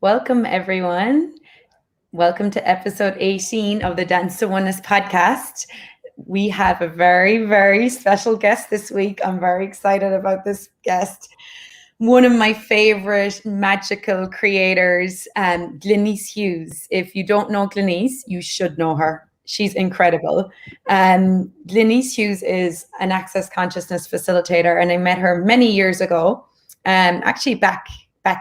Welcome, everyone. Welcome to episode 18 of the Dance to Oneness podcast. We have a very, very special guest this week. I'm very excited about this guest. One of my favorite magical creators, Glenyce Hughes. If you don't know Glenyce, you should know her. She's incredible. Glenyce Hughes is an Access Consciousness Facilitator, and I met her many years ago. Actually, back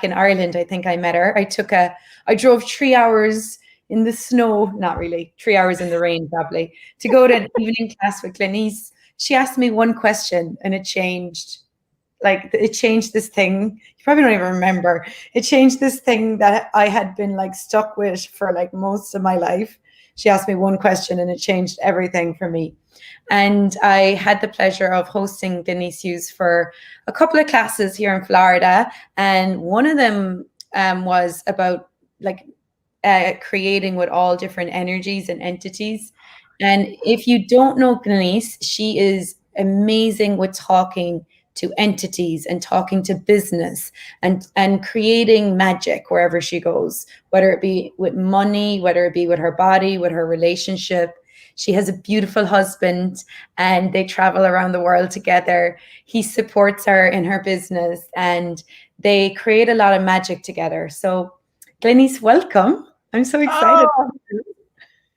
in Ireland, I think I met her. I drove 3 hours in the snow, not really, 3 hours in the rain probably, to go to an evening class with Glenyce. She asked me one question and it changed this thing. You probably don't even remember. It changed this thing that I had been stuck with for most of my life. She asked me one question and it changed everything for me. And I had the pleasure of hosting Glenyce Hughes for a couple of classes here in Florida. And one of them was about creating with all different energies and entities. And if you don't know Glenyce, she is amazing with talking to entities and talking to business and creating magic wherever she goes, whether it be with money, whether it be with her body, with her relationship. She has a beautiful husband and they travel around the world together. He supports her in her business and they create a lot of magic together. So Glenyce, welcome. I'm so excited. Oh,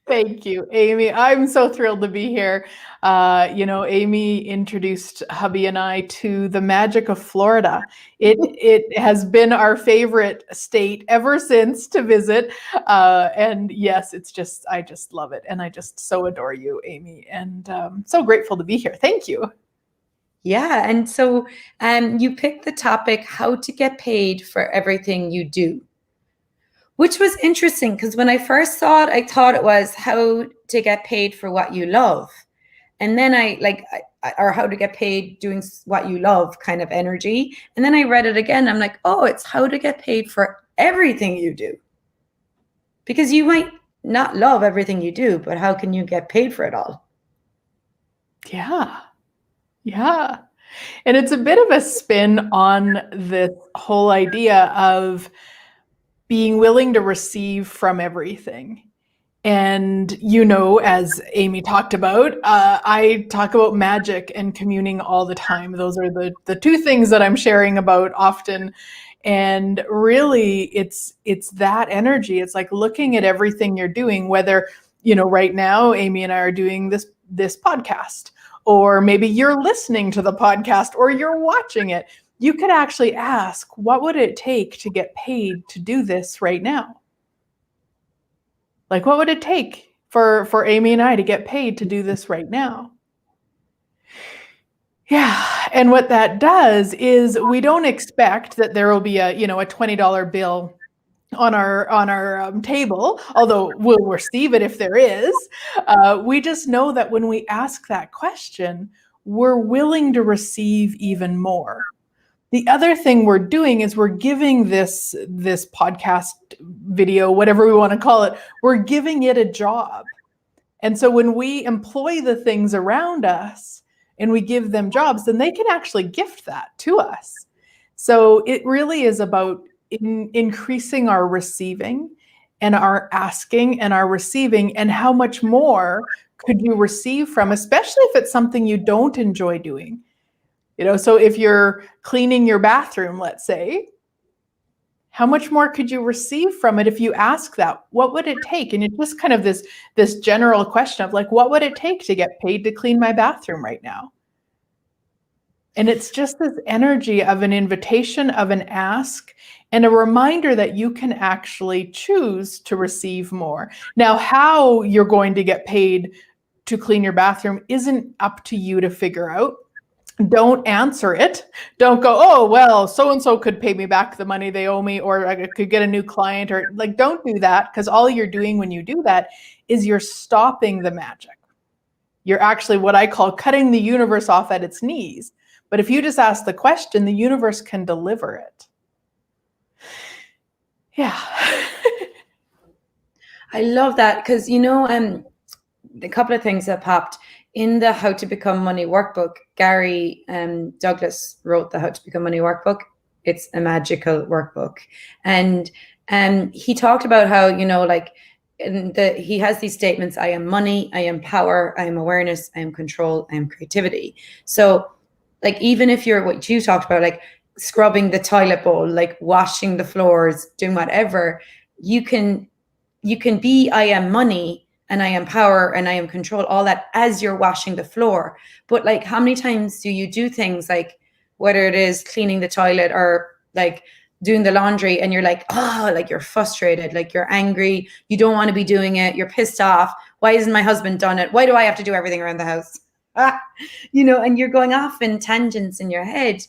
thank you, Amy. I'm so thrilled to be here. Amy introduced hubby and I to the magic of Florida. It has been our favorite state ever since to visit. And yes, I just love it. And I just so adore you, Amy. And so grateful to be here. Thank you. Yeah. And so you picked the topic, how to get paid for everything you do, which was interesting because when I first saw it, I thought it was how to get paid for what you love. And then or how to get paid doing what you love kind of energy. And then I read it again. I'm like, oh, it's how to get paid for everything you do. Because you might not love everything you do, but how can you get paid for it all? Yeah. And it's a bit of a spin on this whole idea of being willing to receive from everything. And, as Amy talked about, I talk about magic and communing all the time. Those are the two things that I'm sharing about often. And really, it's that energy. It's like looking at everything you're doing, whether, right now, Amy and I are doing this podcast, or maybe you're listening to the podcast or you're watching it. You could actually ask, what would it take to get paid to do this right now? What would it take for Amy and I to get paid to do this right now? Yeah. And what that does is we don't expect that there will be a $20 bill on our table, although we'll receive it if there is. We just know that when we ask that question, we're willing to receive even more. The other thing we're doing is we're giving this podcast video, whatever we want to call it, we're giving it a job. And so when we employ the things around us and we give them jobs, then they can actually gift that to us. So it really is about increasing our receiving and our asking and our receiving, and how much more could you receive from, especially if it's something you don't enjoy doing. So if you're cleaning your bathroom, let's say, how much more could you receive from it if you ask that? What would it take? And it's just kind of this general question of what would it take to get paid to clean my bathroom right now? And it's just this energy of an invitation, of an ask, and a reminder that you can actually choose to receive more. Now, how you're going to get paid to clean your bathroom isn't up to you to figure out. Don't answer it. Don't go, oh, well, so-and-so could pay me back the money they owe me, or I could get a new client, or don't do that, because all you're doing when you do that is you're stopping the magic. You're actually what I call cutting the universe off at its knees. But if you just ask the question, the universe can deliver it. Yeah. I love that because, a couple of things that popped. In the How to Become Money Workbook, Gary Douglas wrote the How to Become Money Workbook. It's a magical workbook. And And he talked about how, like he has these statements: I am money, I am power, I am awareness, I am control, I am creativity. So like, even if you're, what you talked about, like scrubbing the toilet bowl, like washing the floors, doing whatever, you can be, I am money and I am power and I am control, all that, as you're washing the floor. But like, how many times do you do things like, whether it is cleaning the toilet or like doing the laundry, and you're like, oh, like you're frustrated, like you're angry, you don't want to be doing it, you're pissed off, why isn't my husband done it, why do I have to do everything around the house? And you're going off in tangents in your head.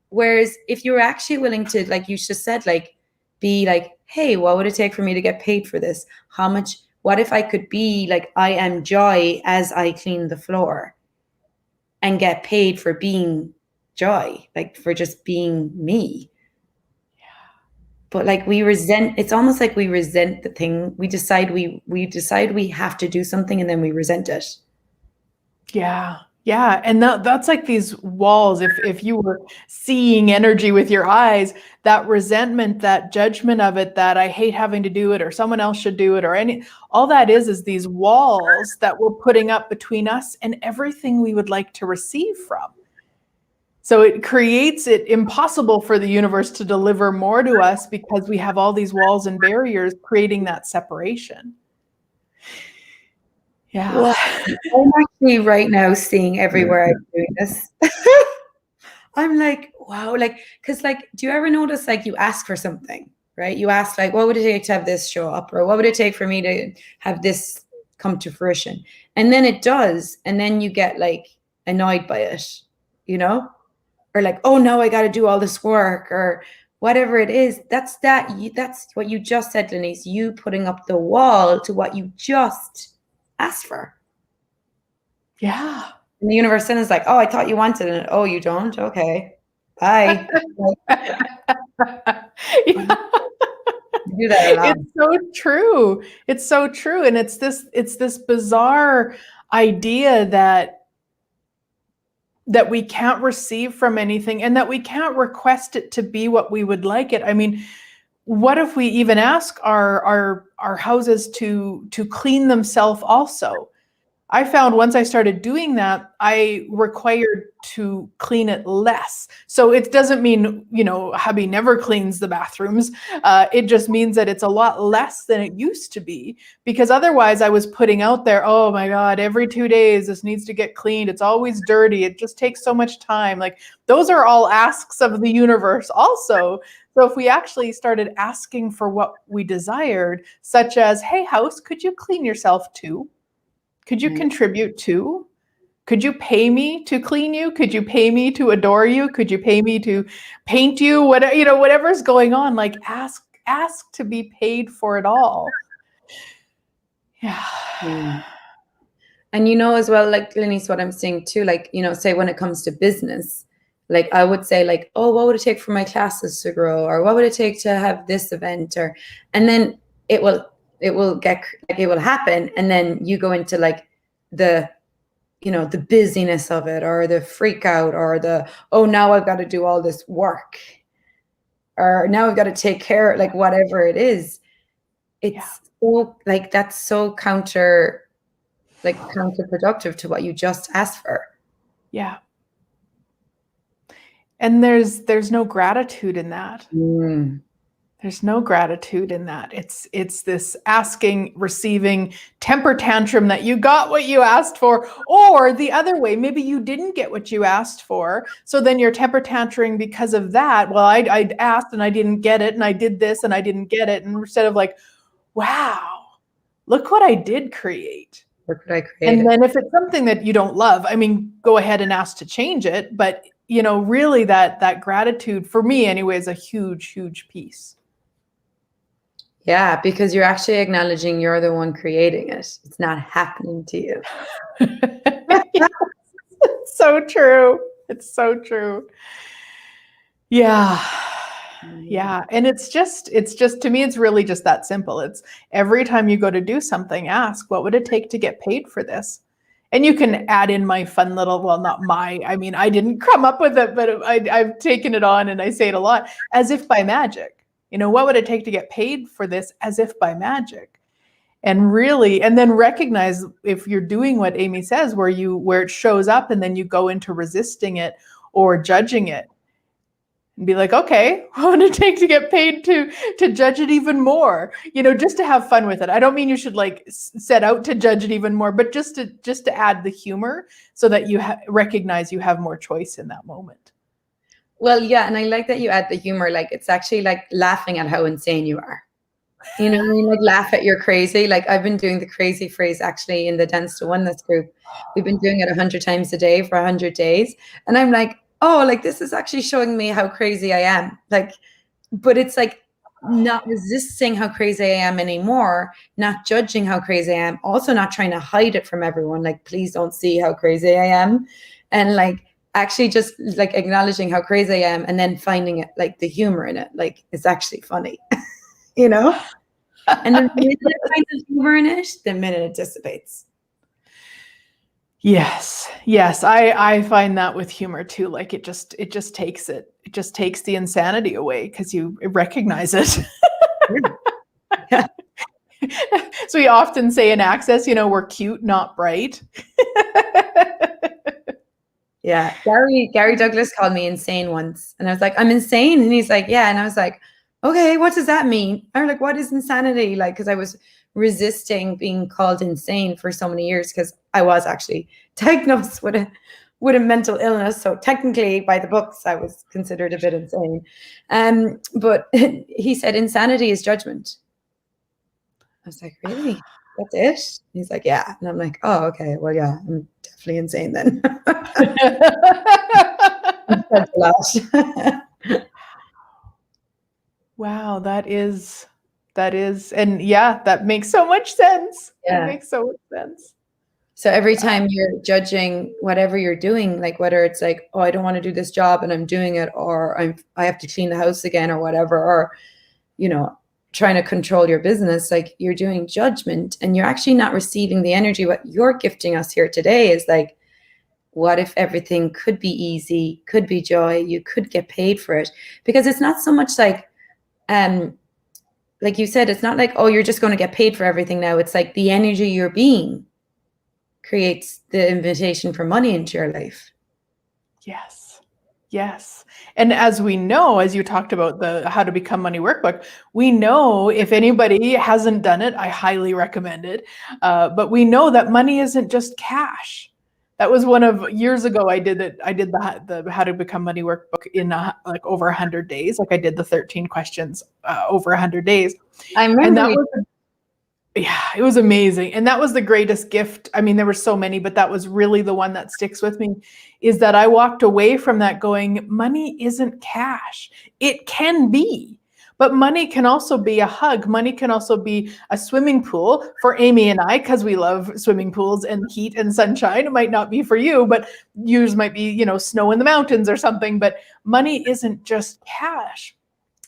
Whereas if you were actually willing to, like you just said, like be like, hey, what would it take for me to get paid for this? What if I could be like, I am joy as I clean the floor, and get paid for being joy, like for just being me. But like, it's almost like we resent the thing. We decide we have to do something, and then we resent it. Yeah. Yeah. And that's like these walls. If you were seeing energy with your eyes, that resentment, that judgment of it, that I hate having to do it, or someone else should do it, or all that is these walls that we're putting up between us and everything we would like to receive from. So it creates it impossible for the universe to deliver more to us, because we have all these walls and barriers creating that separation. Yeah. Well, I'm actually right now seeing everywhere I'm doing this. I'm like, wow, like, because like, do you ever notice, like, you ask for something, right? You ask like, what would it take to have this show up? Or what would it take for me to have this come to fruition? And then it does. And then you get like annoyed by it, or like, oh no, I got to do all this work, or whatever it is. That's what you just said, Glenyce, you putting up the wall to what you just asked for. Yeah. And the universe then is like, oh, I thought you wanted it. Oh, you don't? Okay. Bye. Yeah. Do that a lot. It's so true. It's so true. And it's this bizarre idea that we can't receive from anything, and that we can't request it to be what we would like it. I mean, what if we even ask our houses to clean themselves also? I found once I started doing that, I required to clean it less. So it doesn't mean, hubby never cleans the bathrooms. It just means that it's a lot less than it used to be, because otherwise I was putting out there, oh my God, every 2 days, this needs to get cleaned. It's always dirty. It just takes so much time. Like, those are all asks of the universe also. So if we actually started asking for what we desired, such as, hey, house, could you clean yourself too? Could you contribute too? Could you pay me to clean you? Could you pay me to adore you? Could you pay me to paint you? Whatever's going on, like ask to be paid for it all. Yeah. And as well, like, Glenyce, what I'm saying too, like, say when it comes to business, like I would say like, oh, what would it take for my classes to grow? Or what would it take to have this event? And then it will happen. And then you go into like the busyness of it, or the freak out, or oh, now I've got to do all this work, or now I've got to take care, like whatever it is. It's so like, that's so counterproductive to what you just asked for. Yeah. And there's no gratitude in that. There's no gratitude in that. It's this asking, receiving, temper tantrum that you got what you asked for, or the other way, maybe you didn't get what you asked for. So then you're temper tantruming because of that. Well, I asked and I didn't get it, and I did this and I didn't get it. And instead of like, wow, look what I did create. What could I create? And then if it's something that you don't love, I mean, go ahead and ask to change it. But really that gratitude, for me anyway, is a huge, huge piece. Yeah, because you're actually acknowledging you're the one creating it. It's not happening to you. It's so true. It's so true. Yeah. Yeah. And it's just, to me, it's really just that simple. It's every time you go to do something, ask, what would it take to get paid for this? And you can add in my fun little, well, not I didn't come up with it, but I've taken it on, and I say it a lot, as if by magic. What would it take to get paid for this, as if by magic? And really, and then recognize if you're doing what Amy says, where it shows up and then you go into resisting it or judging it, and be like, okay, what would it take to get paid to judge it even more? Just to have fun with it. I don't mean you should like set out to judge it even more, but just to add the humor so that you recognize you have more choice in that moment. Well, yeah, and I like that you add the humor. Like, it's actually like laughing at how insane you are. You know what I mean? Like, laugh at you're crazy. Like, I've been doing the crazy phrase actually in the Dance to Oneness group. We've been doing it 100 times a day for 100 days. And I'm like, oh, like, this is actually showing me how crazy I am. Like, but it's like not resisting how crazy I am anymore, not judging how crazy I am, also not trying to hide it from everyone. Like, please don't see how crazy I am. And like, actually just like acknowledging how crazy I am and then finding it, like the humor in it. Like, it's actually funny, And the minute I find the humor in it, the minute it dissipates. Yes. I find that with humor too. Like it just takes the insanity away because you recognize it. Yeah. So we often say in Access, we're cute, not bright. Yeah. Gary Douglas called me insane once. And I was like, I'm insane. And he's like, yeah. And I was like, okay, what does that mean? Or like, what is insanity? Like, because I was resisting being called insane for so many years because I was actually diagnosed with a mental illness. So technically, by the books, I was considered a bit insane. But he said insanity is judgment. I was like, really? That's it? He's like, yeah. And I'm like, oh, okay. Well, yeah, I'm definitely insane then. That's a lot. Wow, that is, and yeah, that makes so much sense. Yeah. It makes so much sense. So every time you're judging whatever you're doing, like whether it's like, oh, I don't want to do this job and I'm doing it, or I have to clean the house again or whatever, or, trying to control your business, like you're doing judgment and you're actually not receiving the energy. What you're gifting us here today is like, what if everything could be easy, could be joy, you could get paid for it? Because it's not so much like you said, it's not like, oh, you're just going to get paid for everything now. It's like the energy you're being creates the invitation for money into your life. Yes. And as we know, as you talked about the How to Become Money Workbook, we know if anybody hasn't done it, I highly recommend it. But we know that money isn't just cash. That was one of years ago. I did it. I did the How to Become Money Workbook in like over 100 days. Like I did the 13 questions over 100 days. I remember. And that was, yeah, it was amazing. And that was the greatest gift. I mean, there were so many, but that was really the one that sticks with me, is that I walked away from that going, money isn't cash. It can be, but money can also be a hug. Money can also be a swimming pool for Amy and I, because we love swimming pools and heat and sunshine. It might not be for you, but yours might be, snow in the mountains or something, but money isn't just cash.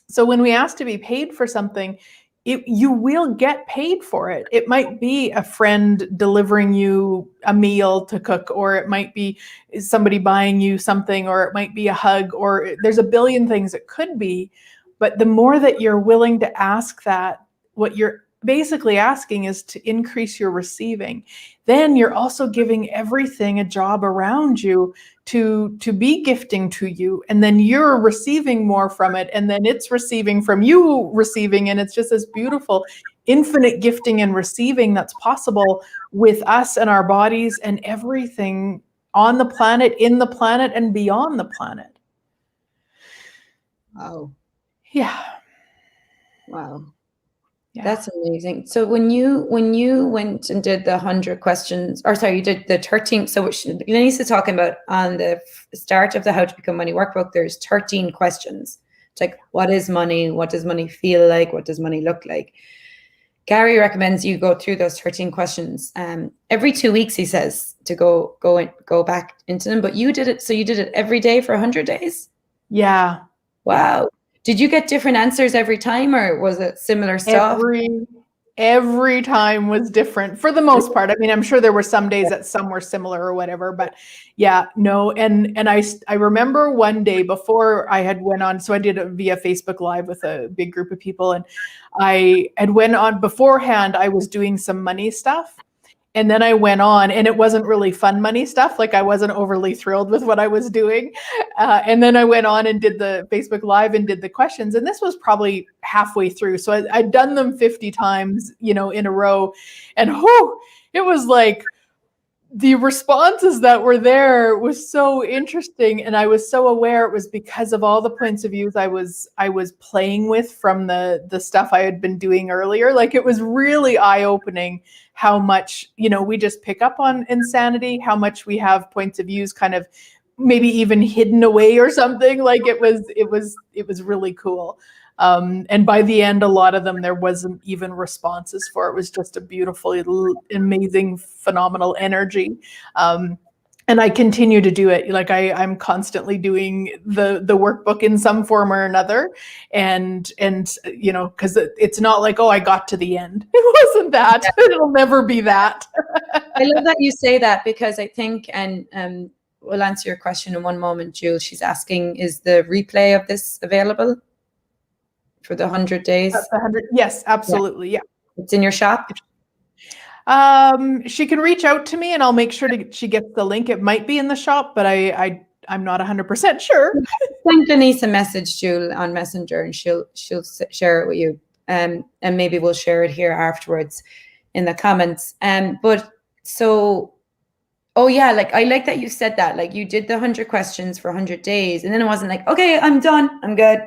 So when we ask to be paid for something, you will get paid for it. It might be a friend delivering you a meal to cook, or it might be somebody buying you something, or it might be a hug, or there's a billion things it could be. But the more that you're willing to ask that, what you're basically asking is to increase your receiving. Then you're also giving everything a job around you to be gifting to you, and then you're receiving more from it, and then it's receiving from you receiving, and it's just this beautiful infinite gifting and receiving that's possible with us and our bodies and everything on the planet, in the planet, and beyond the planet. Wow. Yeah. Wow. Yeah. That's amazing. So when you went and did the 100 questions, or sorry, you did the 13. So what Glenyce is talking about on the start of the How to Become Money Workbook, there's 13 questions. It's like, what is money? What does money feel like? What does money look like? Gary recommends you go through those 13 questions every 2 weeks. He says to go back into them. But you did it. So you did it every day for 100 days. Yeah. Wow. Did you get different answers every time, or was it similar stuff? every time was different for the most part. I mean, I'm sure there were some days that some were similar or whatever, but yeah, no. And I remember one day before I had went on, so I did it via Facebook Live with a big group of people, and I had went on beforehand. I was doing some money stuff. And then I went on, and it wasn't really fun money stuff. Like, I wasn't overly thrilled with what I was doing. And then I went on and did the Facebook Live and did the questions. And this was probably halfway through. So I'd done them 50 times, in a row. And it was like the responses that were there was so interesting. And I was so aware it was because of all the points of views I was playing with from the stuff I had been doing earlier. Like, it was really eye-opening how much, we just pick up on insanity, how much we have points of views kind of maybe even hidden away or something. Like, it was really cool. And by the end, a lot of them, there wasn't even responses for. It was just a beautifully amazing, phenomenal energy. And I continue to do it. Like, I'm constantly doing the workbook in some form or another. And because it's not like, oh, I got to the end. It wasn't that. It'll never be that. I love that you say that, because I think, and we'll answer your question in one moment, Jules. She's asking, is the replay of this available for the 100 days? 100, yes, absolutely. Yeah. It's in your shop? She can reach out to me and I'll make sure she gets the link. It might be in the shop, but I'm not 100% sure. Send Glenyce a message, Jules, on Messenger, and she'll share it with you. And maybe we'll share it here afterwards in the comments. But so, oh yeah, like, I like that you said that. Like, you did the 100 questions for 100 days, and then it wasn't like, okay, I'm done, I'm good.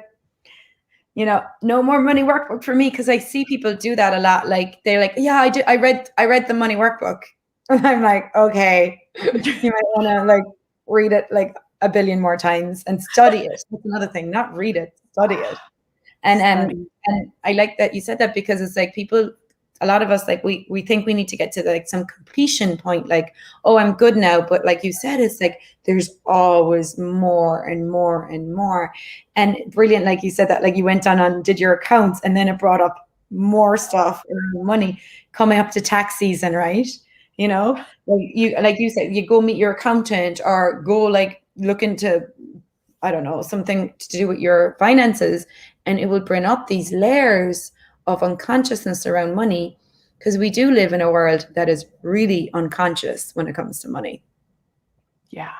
No more money workbook for me, because I see people do that a lot. Like, they're like, yeah, I read the money workbook. And I'm like, okay, you might want to like read it like a billion more times and study it. That's another thing, not read it, study it. And I like that you said that, because it's like a lot of us, like, we think we need to get to like some completion point, like, oh, I'm good now. But like you said, it's like, there's always more and more and more. And brilliant, like you said, that like you went on did your accounts, and then it brought up more stuff and money coming up to tax season, right? Like you said, you go meet your accountant, or go like look into, I don't know, something to do with your finances, and it will bring up these layers of unconsciousness around money, because we do live in a world that is really unconscious when it comes to money. Yeah.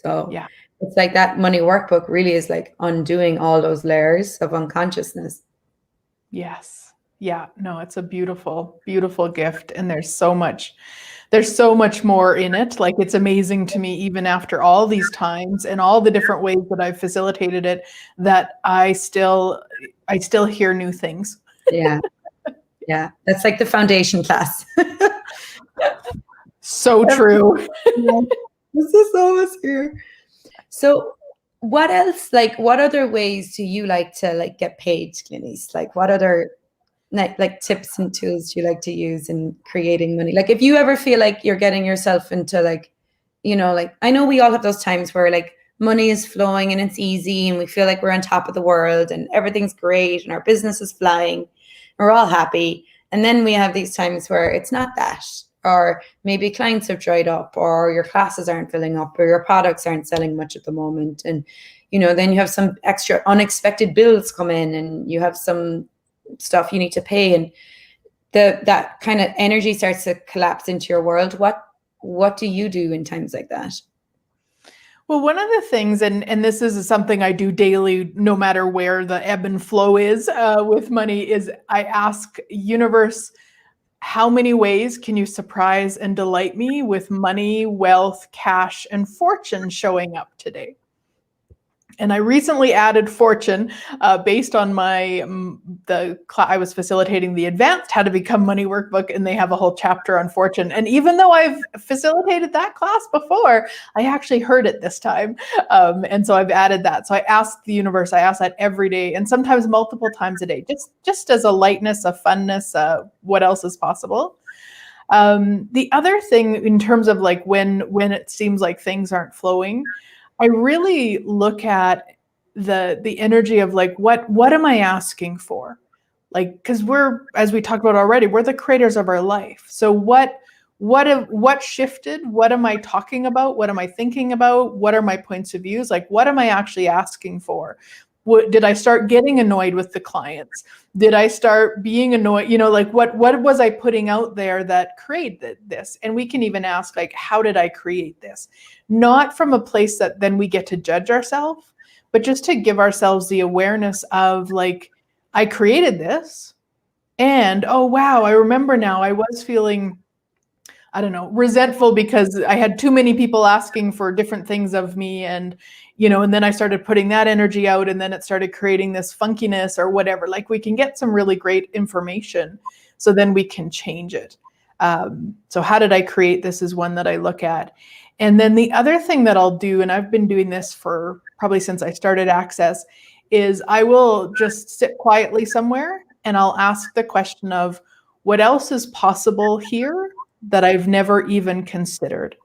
So yeah, it's like that money workbook really is like undoing all those layers of unconsciousness. Yes. Yeah. No, it's a beautiful, beautiful gift. And there's so much more in it. Like, it's amazing to me, even after all these times and all the different ways that I've facilitated it, that I still hear new things. Yeah. Yeah. That's like the foundation class. So true. This is so much here. So what else, like, what other ways do you like to like get paid, Glenyce? Like, what other like tips and tools do you like to use in creating money? Like, if you ever feel like you're getting yourself into like, like, I know we all have those times where like money is flowing and it's easy and we feel like we're on top of the world and everything's great and our business is flying. We're all happy. And then we have these times where it's not that, or maybe clients have dried up, or your classes aren't filling up, or your products aren't selling much at the moment. And, then you have some extra unexpected bills come in, and you have some stuff you need to pay, and that kind of energy starts to collapse into your world. What do you do in times like that? Well, one of the things, and this is something I do daily, no matter where the ebb and flow is with money, is I ask universe, how many ways can you surprise and delight me with money, wealth, cash, and fortune showing up today? And I recently added fortune based on I was facilitating the advanced How to Become Money workbook, and they have a whole chapter on fortune. And even though I've facilitated that class before, I actually heard it this time. And so I've added that. So I ask the universe, I ask that every day, and sometimes multiple times a day, just as a lightness, a funness, what else is possible. The other thing in terms of like when it seems like things aren't flowing, I really look at the energy of like, what am I asking for? Like, because we're, as we talked about already, we're the creators of our life. So what shifted? What am I talking about? What am I thinking about? What are my points of views? Like, what am I actually asking for? Did I start getting annoyed with the clients? Did I start being annoyed? Like what was I putting out there that created this? And we can even ask, like, how did I create this? Not from a place that then we get to judge ourselves, but just to give ourselves the awareness of, like, I created this, and oh wow, I remember now, I was feeling, I don't know, resentful because I had too many people asking for different things of me, and and then I started putting that energy out, and then it started creating this funkiness or whatever. Like, we can get some really great information, so then we can change it. So how did I create this is one that I look at. And then the other thing that I'll do, and I've been doing this for probably since I started Access, is I will just sit quietly somewhere and I'll ask the question of, what else is possible here that I've never even considered?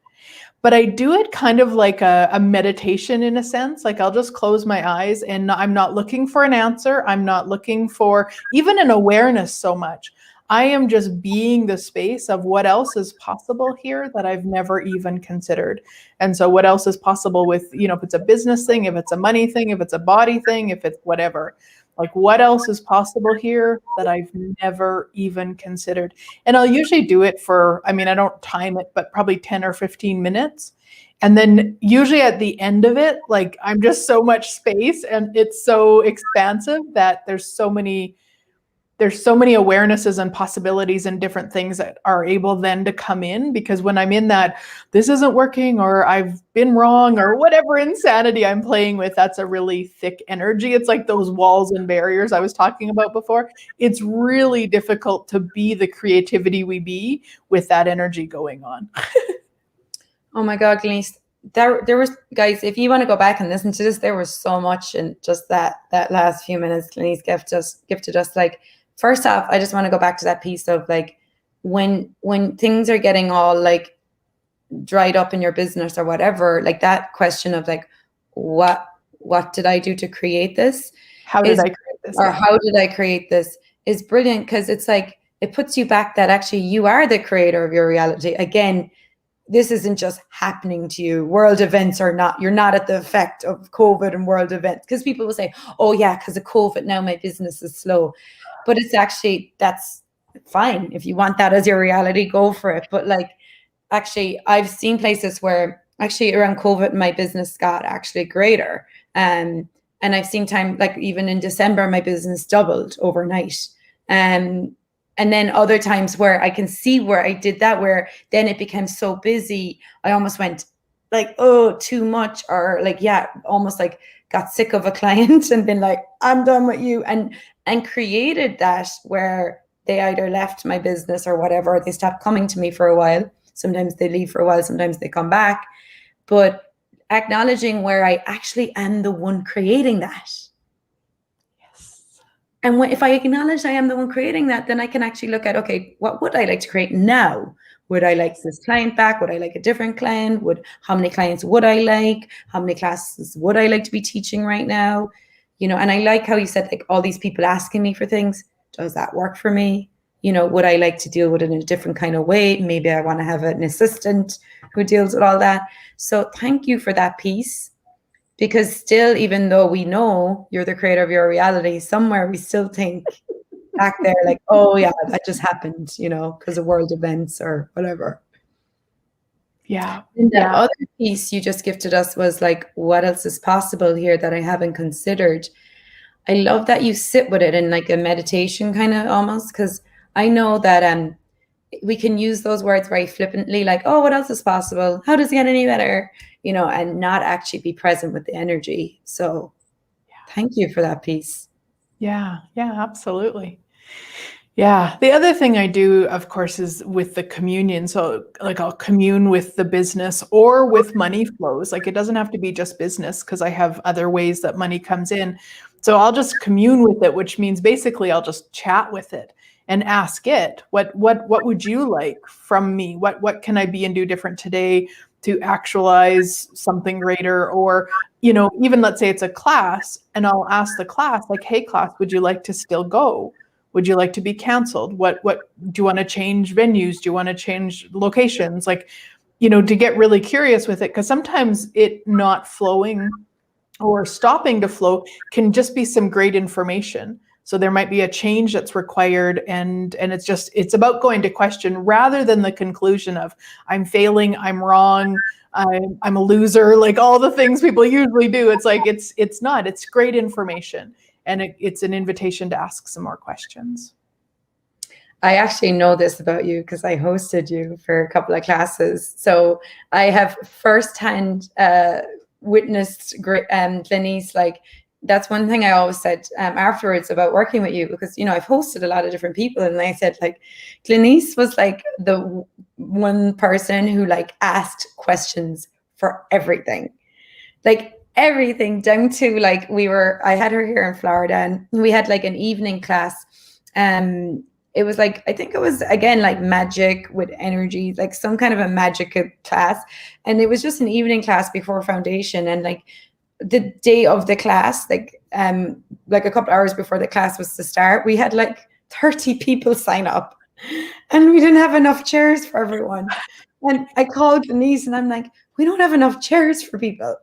But I do it kind of like a meditation, in a sense. Like, I'll just close my eyes and I'm not looking for an answer. I'm not looking for even an awareness so much. I am just being the space of what else is possible here that I've never even considered. And so what else is possible with, if it's a business thing, if it's a money thing, if it's a body thing, if it's whatever, like, what else is possible here that I've never even considered? And I'll usually do it for, I don't time it, but probably 10 or 15 minutes. And then usually at the end of it, like, I'm just so much space and it's so expansive that there's so many awarenesses and possibilities and different things that are able then to come in, because when I'm in that, this isn't working, or I've been wrong, or whatever insanity I'm playing with, that's a really thick energy. It's like those walls and barriers I was talking about before. It's really difficult to be the creativity we be with that energy going on. Oh my God, Glenyce, there was, guys, if you want to go back and listen to this, there was so much in just that last few minutes Glenyce gifted us. Like, first off, I just want to go back to that piece of, like, when things are getting all, like, dried up in your business or whatever, like, that question of, like, what did I do to create this? How did I create this? Or how did I create this is brilliant, because it's like, it puts you back that actually you are the creator of your reality. Again, this isn't just happening to you. World events are not, you're not at the effect of COVID and world events. Because people will say, oh yeah, because of COVID, now my business is slow. But it's actually, that's fine. If you want that as your reality, go for it. But, like, actually, I've seen places where actually around COVID, my business got actually greater. And I've seen time, like, even in December, my business doubled overnight. And then other times where I can see where I did that, where then it became so busy, I almost went, like, oh, too much, or, like, yeah, almost like got sick of a client and been like, I'm done with you, and created that where they either left my business or whatever, they stopped coming to me for a while. Sometimes they leave for a while, sometimes they come back. But acknowledging where I actually am the one creating that. And if I acknowledge I am the one creating that, then I can actually look at, okay, what would I like to create now? Would I like this client back? Would I like a different client? How many clients would I like? How many classes would I like to be teaching right now? And I like how you said, like, all these people asking me for things. Does that work for me? Would I like to deal with it in a different kind of way? Maybe I want to have an assistant who deals with all that. So thank you for that piece. Because still, even though we know you're the creator of your reality, somewhere we still think back there, like, oh yeah, that just happened, because of world events or whatever. Yeah. And the other piece you just gifted us was, like, what else is possible here that I haven't considered? I love that you sit with it in, like, a meditation kind of almost, because I know that we can use those words very flippantly, like, oh, what else is possible? How does it get any better? And not actually be present with the energy. So thank you for that piece. Yeah, absolutely. Yeah. The other thing I do, of course, is with the communion. So, like, I'll commune with the business or with money flows. Like, it doesn't have to be just business, because I have other ways that money comes in. So I'll just commune with it, which means basically I'll just chat with it and ask it, what would you like from me? What can I be and do different today to actualize something greater? Or, even let's say it's a class, and I'll ask the class, like, hey class, would you like to still go? Would you like to be canceled? What do you want to change venues? Do you want to change locations? Like, to get really curious with it, because sometimes it not flowing or stopping to flow can just be some great information. So there might be a change that's required, and it's about going to question rather than the conclusion of I'm failing, I'm wrong, I'm a loser, like all the things people usually do. It's like it's not. It's great information, and it's an invitation to ask some more questions. I actually know this about you because I hosted you for a couple of classes. So I have firsthand witnessed Glenyce. Like, that's one thing I always said afterwards about working with you, because, I've hosted a lot of different people, and I said, like, Glenyce was like the one person who like asked questions for everything, like everything, down to like I had her here in Florida, and we had like an evening class. It was like, I think it was, again, like magic with energy, like some kind of a magic class. And it was just an evening class before foundation. And like the day of the class, like a couple hours before the class was to start, we had like 30 people sign up, and we didn't have enough chairs for everyone. And I called Glenyce and I'm like, we don't have enough chairs for people.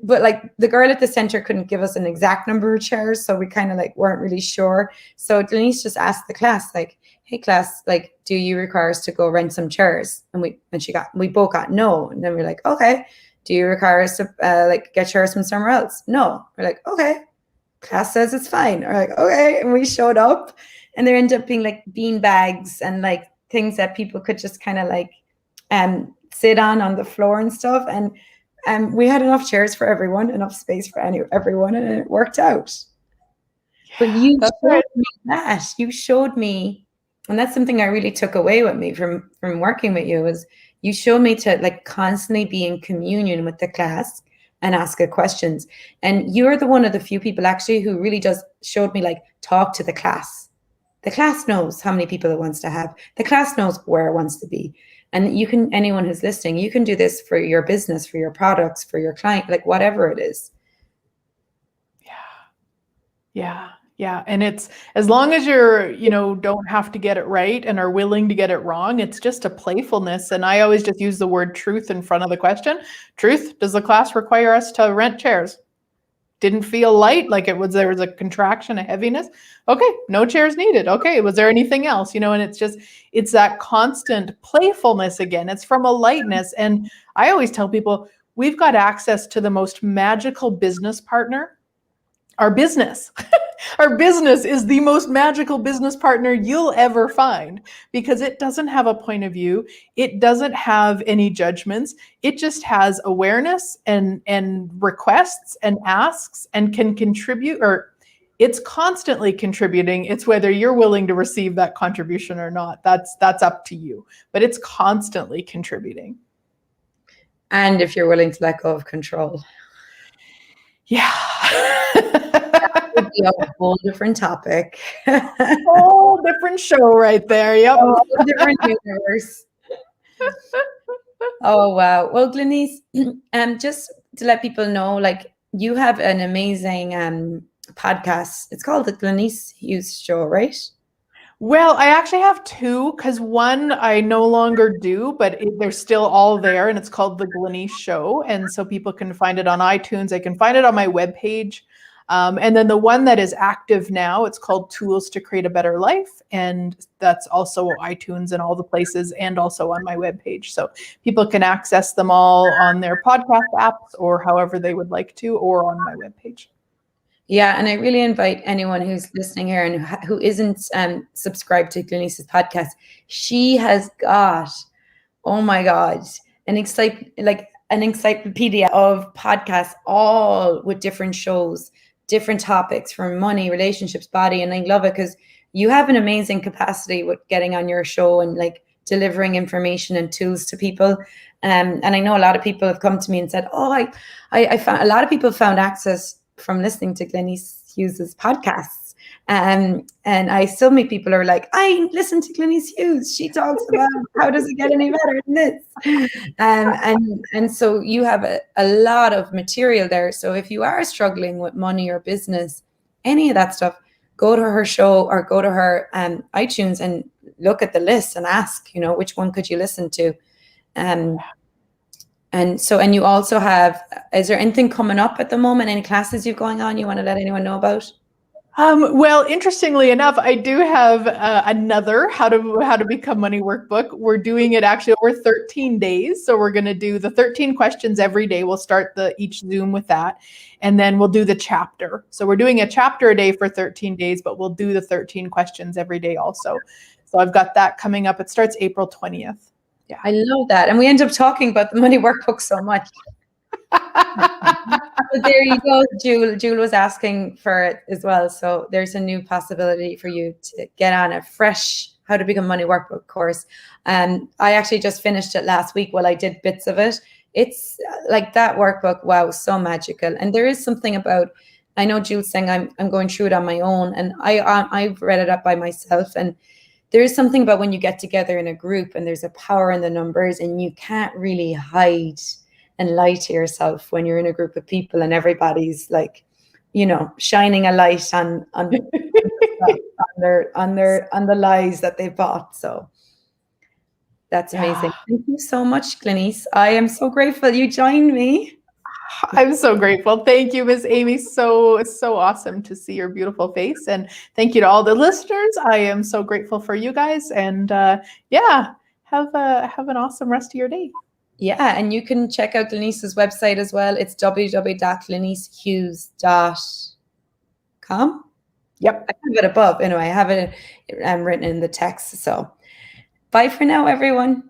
But like the girl at the center couldn't give us an exact number of chairs, so we kind of like weren't really sure. So Glenyce just asked the class, like, hey class, like, do you require us to go rent some chairs? And we both got no. And then we're like, okay. Do you require us to like get chairs from somewhere else? No. We're like, okay. Class says it's fine. We're like, okay. And we showed up, and there ended up being like bean bags and like things that people could just kind of like sit on the floor and stuff. And we had enough chairs for everyone, enough space for everyone, and it worked out. But you showed me that. You showed me, and that's something I really took away with me from working with you, was you showed me to like constantly be in communion with the class and ask it questions. And you're one of the few people actually who really just showed me, like, talk to the class. The class knows how many people it wants to have. The class knows where it wants to be. And anyone who's listening, you can do this for your business, for your products, for your client, like whatever it is. Yeah. And it's, as long as you're, don't have to get it right and are willing to get it wrong, it's just a playfulness. And I always just use the word truth in front of the question. Truth, does the class require us to rent chairs? Didn't feel light, like there was a contraction, a heaviness. Okay, no chairs needed. Okay, was there anything else? And it's that constant playfulness again. It's from a lightness. And I always tell people, we've got access to the most magical business partner, our business. Our business is the most magical business partner you'll ever find, because it doesn't have a point of view. It doesn't have any judgments. It just has awareness and requests and asks, and can contribute, or it's constantly contributing. It's whether you're willing to receive that contribution or not. That's up to you, but it's constantly contributing. And if you're willing to let go of control. Yeah. That would be a whole different topic. Whole different show right there. Yep. A whole different universe. Oh, wow. Well, Glenyce, just to let people know, like, you have an amazing podcast. It's called the Glenyce Hughes Show, right? Well, I actually have two, because one I no longer do, but they're still all there, and it's called The Glenyce Show. And so people can find it on iTunes. They can find it on my webpage. And then the one that is active now, it's called Tools to Create a Better Life. And that's also iTunes and all the places, and also on my webpage. So people can access them all on their podcast apps, or however they would like to, or on my webpage. Yeah, and I really invite anyone who's listening here and who isn't subscribed to Glenyce's podcast. She has got, oh my God, an encyclopedia of podcasts, all with different shows, different topics, from money, relationships, body. And I love it because you have an amazing capacity with getting on your show and like delivering information and tools to people. And I know a lot of people have come to me and said, oh, I found, a lot of people found access from listening to Glenyce Hughes's podcasts. And I still meet people who are like, I listen to Glenyce Hughes. She talks about how does it get any better than this? And so you have a lot of material there. So if you are struggling with money or business, any of that stuff, go to her show or go to her iTunes and look at the list and ask, which one could you listen to? And you also have, is there anything coming up at the moment? Any classes you've going on you want to let anyone know about? Well, interestingly enough, I do have another How to Become Money workbook. We're doing it actually over 13 days. So we're going to do the 13 questions every day. We'll start each Zoom with that. And then we'll do the chapter. So we're doing a chapter a day for 13 days, but we'll do the 13 questions every day also. So I've got that coming up. It starts April 20th. Yeah, I love that. And we end up talking about the money workbook so much. So there you go, Jewel was asking for it as well. So there's a new possibility for you to get on a fresh How to Become Money workbook course. I actually just finished it last week. Well, I did bits of it. It's like that workbook. Wow, so magical. And there is something about, I know Jewel's saying I'm going through it on my own, and I've read it up by myself. And there is something about when you get together in a group and there's a power in the numbers, and you can't really hide and lie to yourself when you're in a group of people and everybody's like, shining a light on the lies that they bought. So that's amazing. Thank you so much, Glenyce. I am so grateful you joined me. I'm so grateful. Thank you, Miss Amy. So awesome to see your beautiful face. And thank you to all the listeners. I am so grateful for you guys. And have an awesome rest of your day. Yeah, and you can check out Glenyce's website as well. It's www.glenycehughes.com. Yep. I have it above. Anyway, I have it written in the text. So bye for now, everyone.